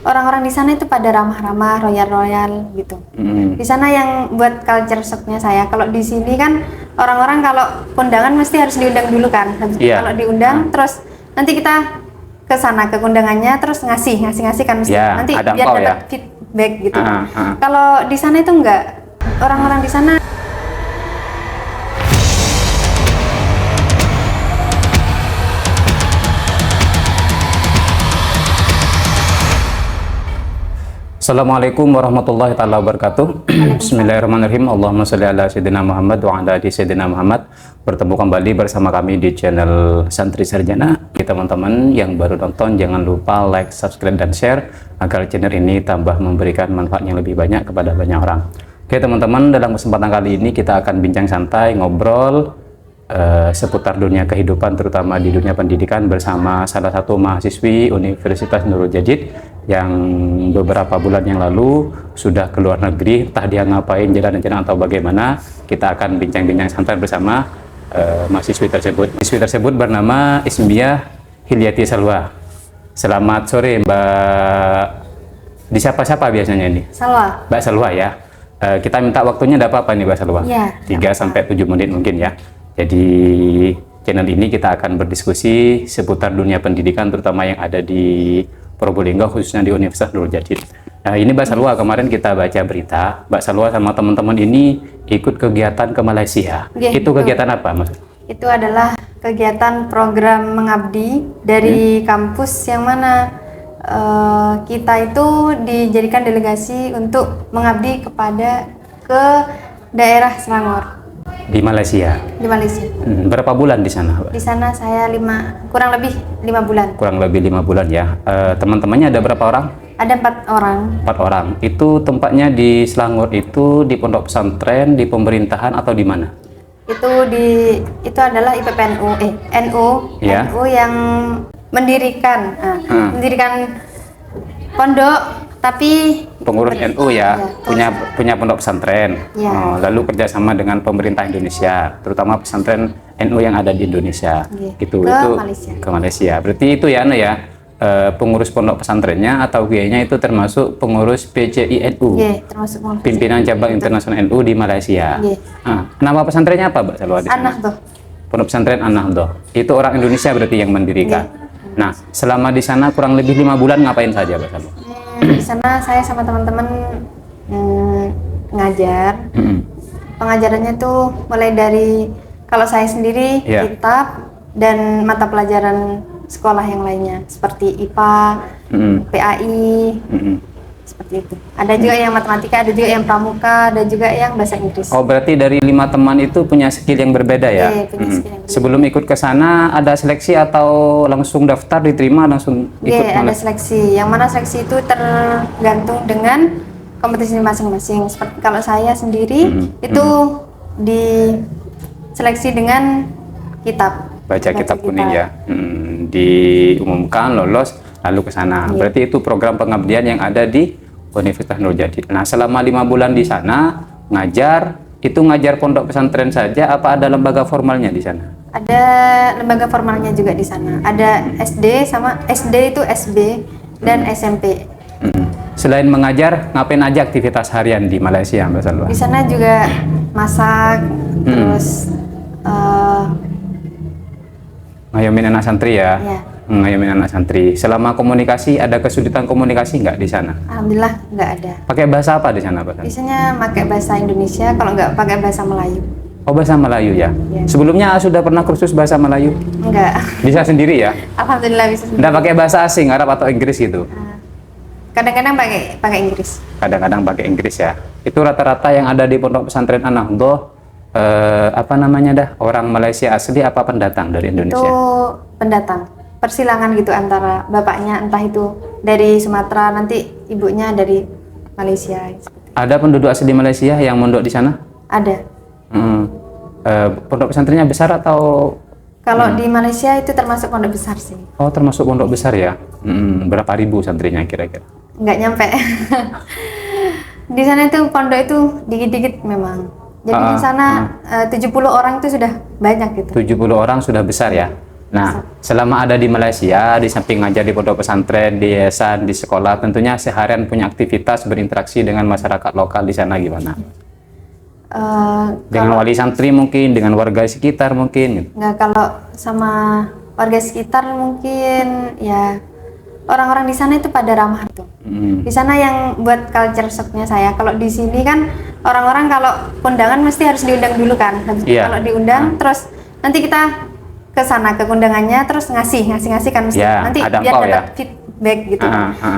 orang-orang di sana itu pada ramah-ramah, royal-royal gitu. Di sana yang buat culture shocknya saya. Kalau di sini kan orang-orang kalau kondangan mesti harus diundang dulu kan. Kalau diundang terus nanti kita ke sana ke kondangannya terus ngasih kan mesti nanti biar dapat feedback gitu. Kalau di sana itu enggak. Orang-orang di sana Assalamualaikum warahmatullahi taala wabarakatuh. Bismillahirrahmanirrahim. Allahumma sholli ala sayyidina Muhammad wa ala ali sayyidina Muhammad. Bertemu kembali bersama kami di channel Santri Sarjana. Teman-teman yang baru nonton jangan lupa like, subscribe dan share agar channel ini tambah memberikan manfaat yang lebih banyak kepada banyak orang. Oke teman-teman, dalam kesempatan kali ini kita akan bincang santai ngobrol seputar dunia kehidupan, terutama di dunia pendidikan, bersama salah satu mahasiswi Universitas Nurul Jadid yang beberapa bulan yang lalu sudah ke luar negeri. Entah dia ngapain, jalan-jalan atau bagaimana, kita akan bincang-bincang santai bersama mahasiswi tersebut. Mahasiswi tersebut bernama Ismiah Hilyati Salwa. Selamat sore Mbak. Disapa-sapa biasanya ini? Salwa. Mbak Salwa ya. Kita minta waktunya ada apa nih Mbak Salwa? Ya, 3-7 menit mungkin ya. Jadi channel ini kita akan berdiskusi seputar dunia pendidikan, terutama yang ada di Probolinggo, khususnya di Universitas Nurul Jadid. Nah, ini Mbak Salwa, kemarin kita baca berita Mbak Salwa sama teman-teman ini ikut kegiatan ke Malaysia. Itu kegiatan apa Mas? Itu adalah kegiatan program mengabdi dari kampus yang mana kita itu dijadikan delegasi untuk mengabdi ke daerah Selangor. Di Malaysia. Di Malaysia. Berapa bulan di sana? Di sana saya kurang lebih 5 bulan. Kurang lebih 5 bulan ya. Teman-temannya ada berapa orang? Ada 4 orang. 4 orang. Itu tempatnya di Selangor itu di pondok pesantren, di pemerintahan atau di mana? Itu adalah IPPNU, NU yang mendirikan pondok. Tapi pengurus NU ya, punya pondok pesantren, lalu kerjasama dengan pemerintah Indonesia, terutama pesantren NU yang ada di Indonesia, ke Malaysia. Berarti itu ya, pengurus pondok pesantrennya atau kiainya itu termasuk pengurus PCI NU, pimpinan cabang internasional NU di Malaysia. Nama pesantrennya apa, Mbak Salwa? An-Nahdhah. Pondok pesantren An-Nahdhah. Itu orang Indonesia berarti yang mendirikan. Nah, selama di sana kurang lebih 5 bulan ngapain saja, Mbak Salwa? Di sana saya sama teman-teman ngajar. Pengajarannya tuh mulai dari kalau saya sendiri kitab dan mata pelajaran sekolah yang lainnya seperti IPA, PAI, seperti itu. Ada juga yang matematika, ada juga yang pramuka, ada juga yang bahasa Inggris. Oh, berarti dari 5 teman itu punya skill yang berbeda ya? Punya skill yang berbeda. Sebelum ikut ke sana ada seleksi atau langsung daftar diterima langsung ikut? Ada seleksi. Yang mana seleksi itu tergantung dengan kompetisi masing-masing. Seperti kalau saya sendiri itu diseleksi dengan kitab. Baca kitab kuning ya. Diumumkan lolos lalu ke sana. Berarti itu program pengabdian yang ada di Universitas Nurul Jadid. Nah, selama 5 bulan di sana ngajar, itu ngajar pondok pesantren saja apa ada lembaga formalnya di sana? Ada lembaga formalnya juga di sana. Ada SD sama SD itu SB dan SMP. Selain mengajar, ngapain aja aktivitas harian di Malaysia, Mbak Salwa? Di sana juga masak, terus ngayomin anak santri ya? Ngayomin anak santri. Selama komunikasi, ada kesulitan komunikasi nggak di sana? Alhamdulillah nggak ada. Pakai bahasa apa di sana, Pak? Biasanya pakai bahasa Indonesia, kalau nggak pakai bahasa Melayu. Oh, bahasa Melayu ya? Sebelumnya sudah pernah kursus bahasa Melayu? Enggak. Bisa sendiri ya? Alhamdulillah bisa sendiri. Nggak pakai bahasa asing, Arab atau Inggris gitu? Kadang-kadang pakai Inggris. Kadang-kadang pakai Inggris ya. Itu rata-rata yang ada di pondok pesantren An-Nahdhah orang Malaysia asli apa pendatang dari Indonesia? Itu pendatang, persilangan gitu antara bapaknya entah itu dari Sumatera, nanti ibunya dari Malaysia. Ada penduduk asli Malaysia yang mondok di sana? Ada. Pondok pesantrennya besar atau? Kalau di Malaysia itu termasuk pondok besar sih. Oh, termasuk pondok besar ya? Berapa ribu santrinya kira-kira? Nggak nyampe. Di sana itu pondok itu dikit-dikit memang. Jadi di sana 70 orang itu sudah banyak gitu. 70 orang sudah besar ya? Nah, selama ada di Malaysia, di samping ngajar di pondok pesantren, di yayasan, di sekolah, tentunya seharian punya aktivitas berinteraksi dengan masyarakat lokal di sana gimana? Dengan wali santri mungkin, dengan warga sekitar mungkin. Nggak, kalau sama warga sekitar mungkin ya orang-orang di sana itu pada ramah tuh. Di sana yang buat culture shocknya saya. Kalau di sini kan orang-orang kalau kondangan mesti harus diundang dulu kan. Kalau diundang terus nanti kita ke sana ke undangannya terus ngasih kan mesti nanti biar dapat feedback gitu.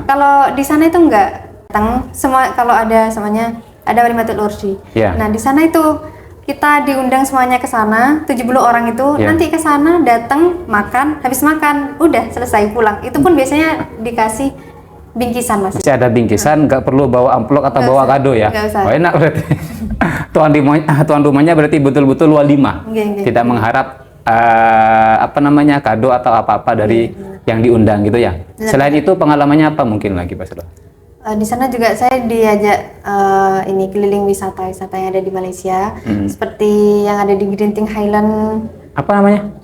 Kalau di sana itu enggak, datang semua kalau ada semuanya ada walimatul ursi. Nah, di sana itu kita diundang semuanya ke sana, 70 orang itu nanti ke sana datang makan, habis makan udah selesai pulang. Itu pun biasanya dikasih bingkisan Mas. Masih ada bingkisan, nggak perlu bawa amplop atau bawa kado ya. Oh, enak berarti. Tuan rumahnya berarti betul-betul walimah. Tidak mengharap kado atau apa-apa dari yang diundang gitu ya. Selain itu pengalamannya apa mungkin lagi Pak Selo? Di sana juga saya diajak ini keliling wisata yang ada di Malaysia, seperti yang ada di Genting Highland. Apa namanya?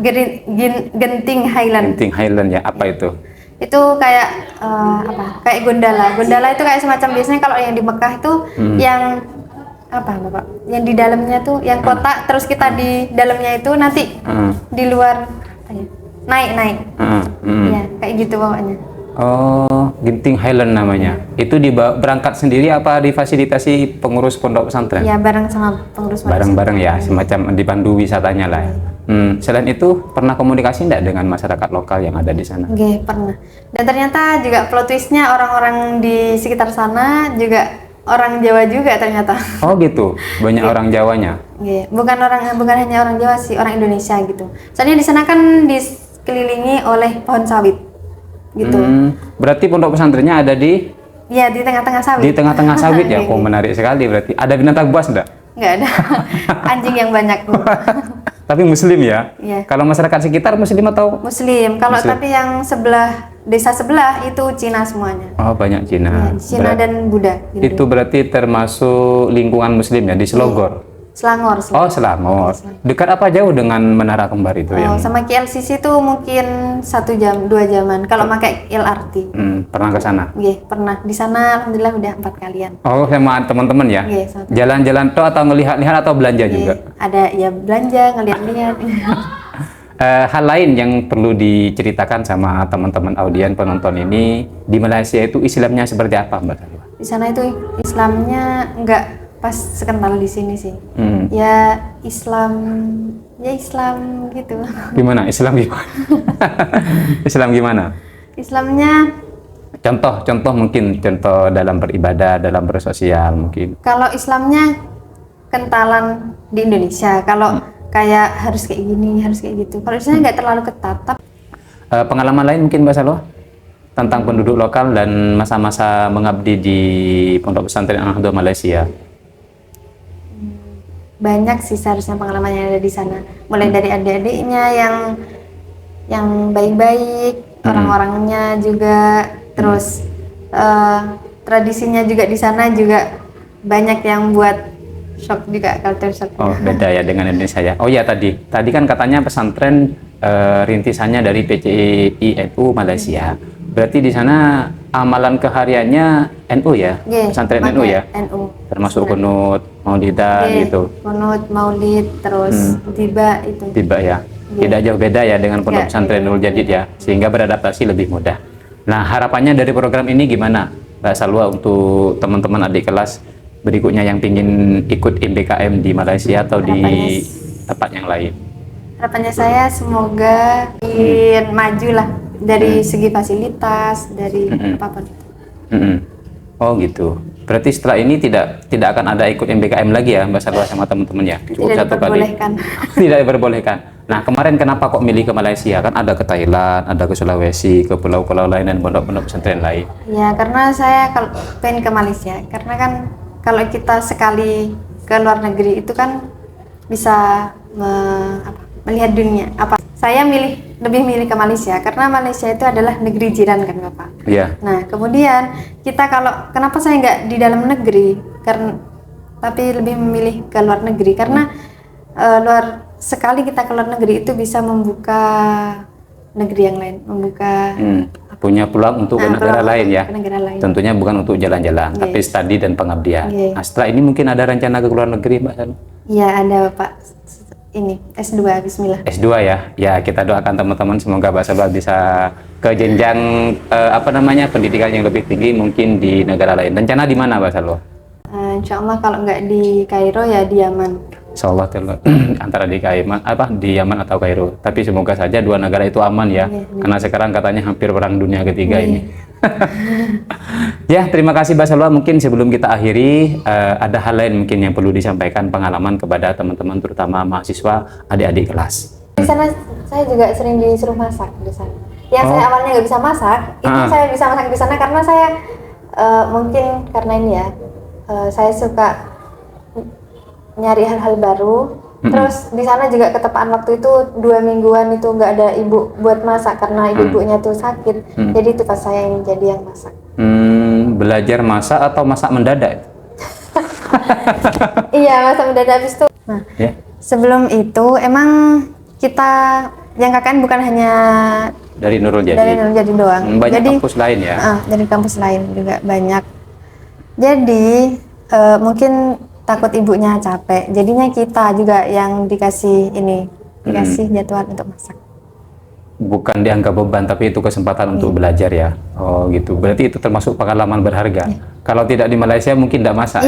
Genting Highland. Genting Highland ya, apa itu? Itu kayak kayak gondola. Gondola itu kayak semacam biasanya kalau yang di Mekah itu yang Bapak? Yang di dalamnya tuh yang kotak, terus kita di dalamnya itu nanti di luar naik. Ya, kayak gitu pokoknya. Oh, Genting Highland namanya. Itu berangkat sendiri apa difasilitasi pengurus pondok pesantren? Ya, bareng sama pengurus. Bareng-bareng ya, semacam dipandu wisatanya lah. Selain itu, pernah komunikasi enggak dengan masyarakat lokal yang ada di sana? Oke, pernah. Dan ternyata juga plot twistnya orang-orang di sekitar sana juga orang Jawa juga ternyata. Oh gitu, banyak orang Jawanya. Bukan hanya orang Jawa sih, orang Indonesia gitu. Soalnya di sana kan dikelilingi oleh pohon sawit, gitu. Berarti pondok pesantrennya ada di? Ya, di tengah-tengah sawit. Di tengah-tengah sawit ya, kok menarik sekali berarti. Ada binatang buas enggak? Nggak ada, anjing yang banyak. Tapi Muslim ya? Iya. Kalau masyarakat sekitar Muslim atau? Muslim. Kalau tapi yang desa sebelah itu Cina semuanya. Oh, banyak Cina. Cina dan Buddha. Itu berarti termasuk lingkungan Muslim ya di Selogor? Selangor. Oh, Selangor. Dekat apa jauh dengan Menara Kembar itu yang? Sama KLCC itu mungkin 1 jam, 2 jaman. Kalau pakai LRT. Pernah ke sana? Iya, pernah. Di sana alhamdulillah udah 4 kalian. Oh, sama teman-teman ya? Iya, jalan-jalan toh atau ngelihat-lihat atau belanja juga? Ada ya belanja, ngelihat-lihat. Hal lain yang perlu diceritakan sama teman-teman audien penonton ini, di Malaysia itu Islamnya seperti apa Mbak Salwa? Di sana itu Islamnya enggak pas sekental di sini sih. Ya Islam gitu. Gimana? Islam gimana? Islam gimana? Islamnya contoh mungkin contoh dalam beribadah, dalam bersosial mungkin. Kalau Islamnya kentalan di Indonesia, kalau kayak harus kayak gini, harus kayak gitu. Kalau di sana nggak terlalu ketat. Pengalaman lain mungkin Mbak Salwa tentang penduduk lokal dan masa-masa mengabdi di Pondok Pesantren Al-Nahdoh Malaysia. Banyak sih seharusnya pengalaman yang ada di sana. Mulai dari adik-adiknya yang baik-baik, orang-orangnya juga, terus tradisinya juga di sana juga banyak yang buat shock juga, culture shock. Oh, beda ya dengan Indonesia ya. Oh ya, tadi kan katanya pesantren rintisannya dari PCI NU Malaysia. Berarti di sana amalan kehariannya NU ya? Pesantren NU ya? NU. Termasuk kunut, maulidan gitu. Kunut, maulid, terus tiba itu. Tiba ya. Tidak jauh beda ya dengan pondok pesantren Nurul Jadid ya, sehingga beradaptasi lebih mudah. Nah, harapannya dari program ini gimana Mbak Salwa untuk teman-teman adik kelas berikutnya yang ingin ikut MBKM di Malaysia atau di tempat yang lain? Harapannya saya semoga maju lah dari segi fasilitas, dari apapun. Oh gitu. Berarti setelah ini tidak akan ada ikut MBKM lagi ya Mbak Salwa sama teman-teman ya? Cukup tidak 1 kali. Tidak diperbolehkan. Nah, kemarin kenapa kok milih ke Malaysia? Kan ada ke Thailand, ada ke Sulawesi, ke pulau-pulau lain dan pondok-pondok pesantren lain. Ya, karena saya kalau pengen ke Malaysia, karena kan kalau kita sekali ke luar negeri itu kan bisa melihat dunia. Saya lebih milih ke Malaysia karena Malaysia itu adalah negeri jiran kan Bapak. Iya. Nah, kemudian kita kenapa saya nggak di dalam negeri, tapi lebih memilih ke luar negeri karena sekali kita ke luar negeri itu bisa membuka negeri yang lain, membuka punya peluang untuk ke negara peluang lain ya. ke negara lain. Tentunya bukan untuk jalan-jalan, tapi studi dan pengabdian. Nah, setelah ini mungkin ada rencana ke luar negeri, Mbak Salwa? Iya, ada Pak. Ini S2, bismillah. S2 ya. Ya, kita doakan teman-teman semoga Mbak Salwa bisa ke jenjang pendidikan yang lebih tinggi mungkin di negara lain. Rencana di mana, Mbak Salwa? Insya Allah kalau nggak di Kairo ya di Yaman. Insya Allah antara di Yaman atau Kairo. Tapi semoga saja dua negara itu aman ya. Karena sekarang katanya hampir perang dunia ketiga ini. Ya, terima kasih Mbak Salwa. Mungkin sebelum kita akhiri, ada hal lain mungkin yang perlu disampaikan pengalaman kepada teman-teman, terutama mahasiswa, adik-adik kelas. Di sana saya juga sering disuruh masak di sana. Yang saya awalnya nggak bisa masak, itu saya bisa masak di sana karena saya mungkin karena ini ya, saya suka nyari hal-hal baru. Terus di sana juga ketepaan waktu itu 2 mingguan itu nggak ada ibu buat masak karena ibunya tuh sakit. Jadi itu pas saya yang jadi yang masak. Belajar masak atau masak mendadak? Iya, masak mendadak habis itu. Nah, sebelum itu emang kita yang KKN bukan hanya dari Nurul Jadi. Dari Nurul Jadi doang. Banyak kampus lain ya. Dari kampus lain juga banyak. Jadi mungkin takut ibunya capek, jadinya kita juga yang dikasih jadwal untuk masak. Bukan dianggap beban, tapi itu kesempatan untuk belajar ya. Oh gitu, berarti itu termasuk pengalaman berharga. Kalau tidak di Malaysia mungkin tidak masak.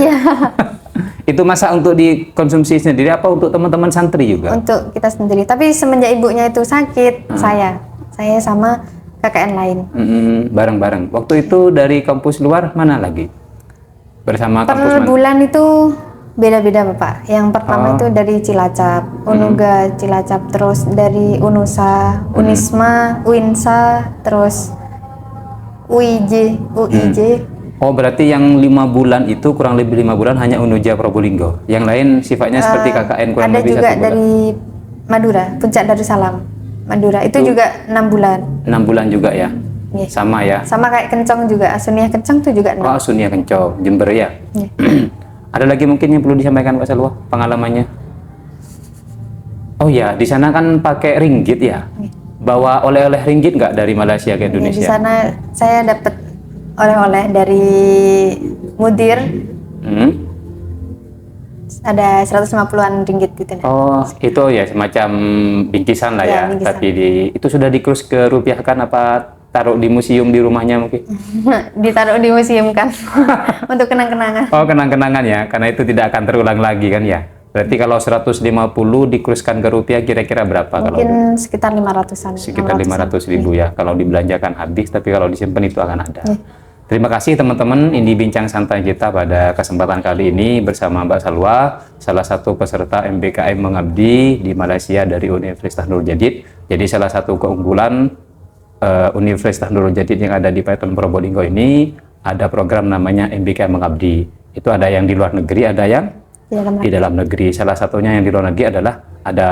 Itu masak untuk dikonsumsi sendiri apa untuk teman-teman santri juga? Untuk kita sendiri, tapi semenjak ibunya itu sakit, saya sama KKN lain. Bareng-bareng. Waktu itu dari kampus luar mana lagi? Bersama kampus per bulan itu beda-beda Bapak. Yang pertama itu dari Cilacap, Unuga, Cilacap, terus dari Unusa, Unisma, Uinsa, terus UIJ. Oh berarti yang 5 bulan itu kurang lebih 5 bulan hanya Unuja Probolinggo. Yang lain sifatnya seperti KKN kurang lebih 1 bulan. Ada juga dari Madura, Puncak Darussalam, Madura. Itu juga 6 bulan. 6 bulan juga ya. Sama ya. Sama kayak Kencong juga, Asunia Kencong itu juga 6. Oh Asunia Kencong, Jember ya. Ada lagi mungkin yang perlu disampaikan Mbak Salwa pengalamannya? Oh ya, di sana kan pakai ringgit ya. Bawa oleh-oleh ringgit nggak dari Malaysia ke Indonesia? Di sana saya dapat oleh-oleh dari mudir. Ada 150-an ringgit gitu. Oh, itu ya semacam bingkisan lah ya. Bingkisan. Tapi itu sudah dikurus ke rupiah kan apa taruh di museum di rumahnya mungkin? Ditaruh di museum kan. Untuk kenang-kenangan. Oh, kenang-kenangan ya. Karena itu tidak akan terulang lagi kan ya. Berarti kalau 150 dikuruskan ke rupiah kira-kira berapa? Mungkin sekitar 500-an. Sekitar 500.000 ya. Kalau dibelanjakan habis, tapi kalau disimpan itu akan ada. Terima kasih teman-teman, ini bincang santai kita pada kesempatan kali ini bersama Mbak Salwa, salah satu peserta MBKM Mengabdi di Malaysia dari Universitas Nurul Jadid. Jadi salah satu keunggulan Universitas Nurul Jadid yang ada di Paiton Probolinggo ini ada program namanya MBKM Mengabdi. Itu ada yang di luar negeri, ada yang di dalam negeri. Salah satunya yang di luar negeri adalah ada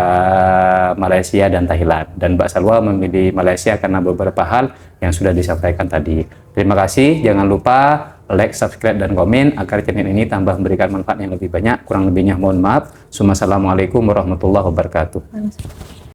Malaysia dan Thailand. Dan Mbak Salwa memilih Malaysia karena beberapa hal yang sudah disampaikan tadi. Terima kasih. Jangan lupa like, subscribe, dan komen agar channel ini tambah memberikan manfaat yang lebih banyak. Kurang lebihnya mohon maaf. Assalamualaikum warahmatullahi wabarakatuh.